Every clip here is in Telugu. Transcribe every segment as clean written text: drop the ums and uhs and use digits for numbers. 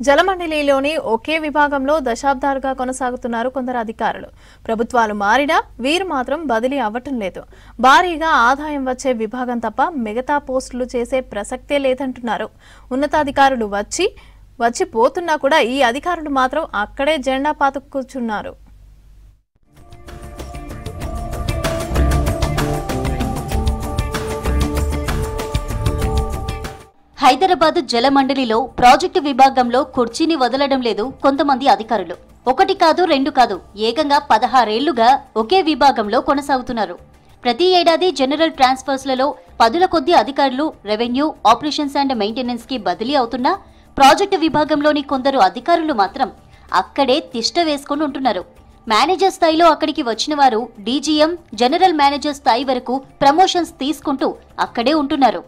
జలమండలిలోని ఒకే విభాగంలో దశాబ్దాలుగా కొనసాగుతున్నారు కొందరు అధికారులు. ప్రభుత్వాలు మారినా వీరు మాత్రం బదిలీ అవ్వటం లేదు. భారీగా ఆదాయం వచ్చే విభాగం తప్ప మిగతా పోస్టులు చేసే ప్రసక్తే లేదంటున్నారు. ఉన్నతాధికారులు వచ్చి పోతున్నా కూడా ఈ అధికారులు మాత్రం అక్కడే జెండా పాతుకు కూర్చున్నారు. హైదరాబాద్ జలమండలిలో ప్రాజెక్టు విభాగంలో కుర్చీని వదలడం లేదు కొంతమంది అధికారులు. ఒకటి కాదు రెండు కాదు, ఏకంగా 16 ఏళ్లుగా ఒకే విభాగంలో కొనసాగుతున్నారు. ప్రతి ఏడాది జనరల్ ట్రాన్స్ఫర్స్లలో 10ల కొద్ది అధికారులు రెవెన్యూ, ఆపరేషన్స్ అండ్ మెయింటెనెన్స్ కి బదిలీ అవుతున్నా ప్రాజెక్టు విభాగంలోని కొందరు అధికారులు మాత్రం అక్కడే తిష్ట వేసుకుని ఉంటున్నారు. మేనేజర్ స్థాయిలో అక్కడికి వచ్చిన వారు డీజీఎం, జనరల్ మేనేజర్ స్థాయి వరకు ప్రమోషన్స్ తీసుకుంటూ అక్కడే ఉంటున్నారు.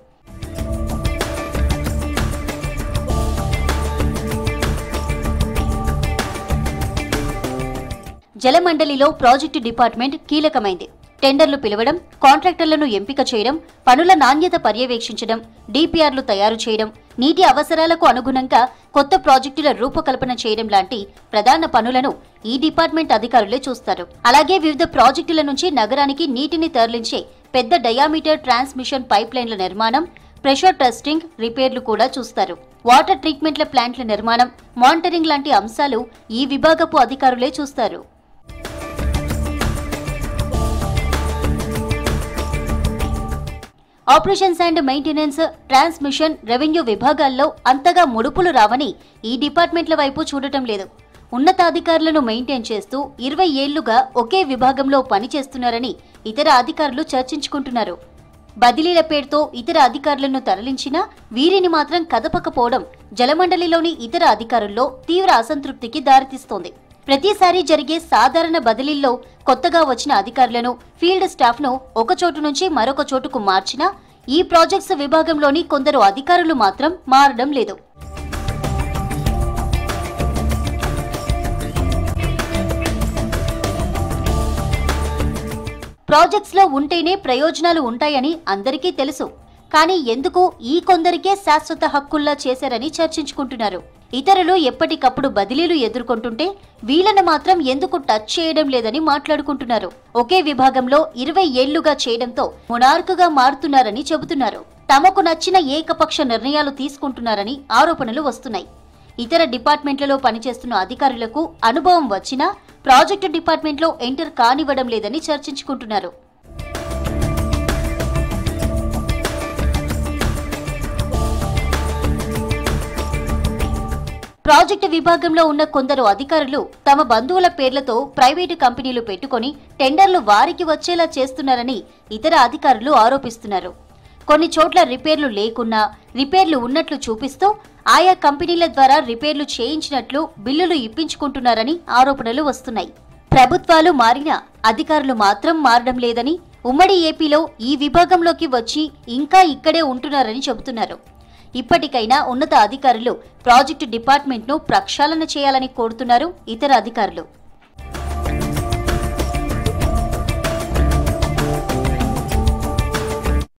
జలమండలిలో ప్రాజెక్టు డిపార్ట్మెంట్ కీలకమైంది. టెండర్లు పిలవడం, కాంట్రాక్టర్లను ఎంపిక చేయడం, పనుల నాణ్యత పర్యవేక్షించడం, డిపిఆర్లు తయారు చేయడం, నీటి అవసరాలకు అనుగుణంగా కొత్త ప్రాజెక్టుల రూపకల్పన చేయడం లాంటి ప్రధాన పనులను ఈ డిపార్ట్మెంట్ అధికారులే చూస్తారు. అలాగే వివిధ ప్రాజెక్టుల నుంచి నగరానికి నీటిని తరలించే పెద్ద డయామీటర్ ట్రాన్స్మిషన్ పైప్ లైన్ల నిర్మాణం, ప్రెషర్ టెస్టింగ్, రిపేర్లు కూడా చూస్తారు. వాటర్ ట్రీట్మెంట్ల ప్లాంట్ల నిర్మాణం, మానిటరింగ్ లాంటి అంశాలు ఈ విభాగపు అధికారులే చూస్తారు. Operations and maintenance, transmission, revenue విభాగాల్లో అంతగా ముడుపులు రావని ఈ డిపార్ట్మెంట్ల వైపు చూడటం లేదు. ఉన్నతాధికారులను మెయింటైన్ చేస్తూ 20 ఏళ్లుగా ఒకే విభాగంలో పనిచేస్తున్నారని ఇతర అధికారులు చర్చించుకుంటున్నారు. బదిలీల పేరుతో ఇతర అధికారులను తరలించినా వీరిని మాత్రం కదపకపోవడం జలమండలిలోని ఇతర అధికారుల్లో తీవ్ర అసంతృప్తికి దారితీస్తోంది. ప్రతిసారి జరిగే సాధారణ బదిలీల్లో కొత్తగా వచ్చిన అధికారులను, ఫీల్డ్ స్టాఫ్ ను ఒక చోటు నుంచి మరొక చోటుకు మార్చినా ఈ ప్రాజెక్ట్స్ విభాగంలోని కొందరు అధికారులు మాత్రం మారడం లేదు. ప్రాజెక్ట్స్ లో ఉంటేనే ప్రయోజనాలు ఉంటాయని అందరికీ తెలుసు. కానీ ఎందుకు ఈ కొందరికే శాశ్వత హక్కుల్లా చేశారని చర్చించుకుంటున్నారు. ఇతరులు ఎప్పటికప్పుడు బదిలీలు ఎదుర్కొంటుంటే వీళ్ళను మాత్రం ఎందుకు టచ్ చేయడం లేదని మాట్లాడుకుంటున్నారు. ఒకే విభాగంలో 20 ఏళ్లుగా చేయడంతో మొనార్కుగా మారుతున్నారని చెబుతున్నారు. తమకు నచ్చిన ఏకపక్ష నిర్ణయాలు తీసుకుంటున్నారని ఆరోపణలు వస్తున్నాయి. ఇతర డిపార్ట్మెంట్లలో పనిచేస్తున్న అధికారులకు అనుభవం వచ్చినా ప్రాజెక్టు డిపార్ట్మెంట్లో ఎంటర్ కానివ్వడం లేదని చర్చించుకుంటున్నారు. ప్రాజెక్టు విభాగంలో ఉన్న కొందరు అధికారులు తమ బంధువుల పేర్లతో ప్రైవేటు కంపెనీలు పెట్టుకుని టెండర్లు వారికి వచ్చేలా చేస్తున్నారని ఇతర అధికారులు ఆరోపిస్తున్నారు. కొన్ని చోట్ల రిపేర్లు లేకున్నా రిపేర్లు ఉన్నట్లు చూపిస్తూ ఆయా కంపెనీల ద్వారా రిపేర్లు చేయించినట్లు బిల్లులు ఇప్పించుకుంటున్నారని ఆరోపణలు వస్తున్నాయి. ప్రభుత్వాలు మారినా అధికారులు మాత్రం మారడం లేదని, ఉమ్మడి ఏపీలో ఈ విభాగంలోకి వచ్చి ఇంకా ఇక్కడే ఉంటున్నారని చెబుతున్నారు. ఇప్పటికైనా ఉన్నత అధికారులు ప్రాజెక్టు డిపార్ట్మెంట్ను ప్రక్షాళన చేయాలని కోరుతున్నారు ఇతర అధికారులు.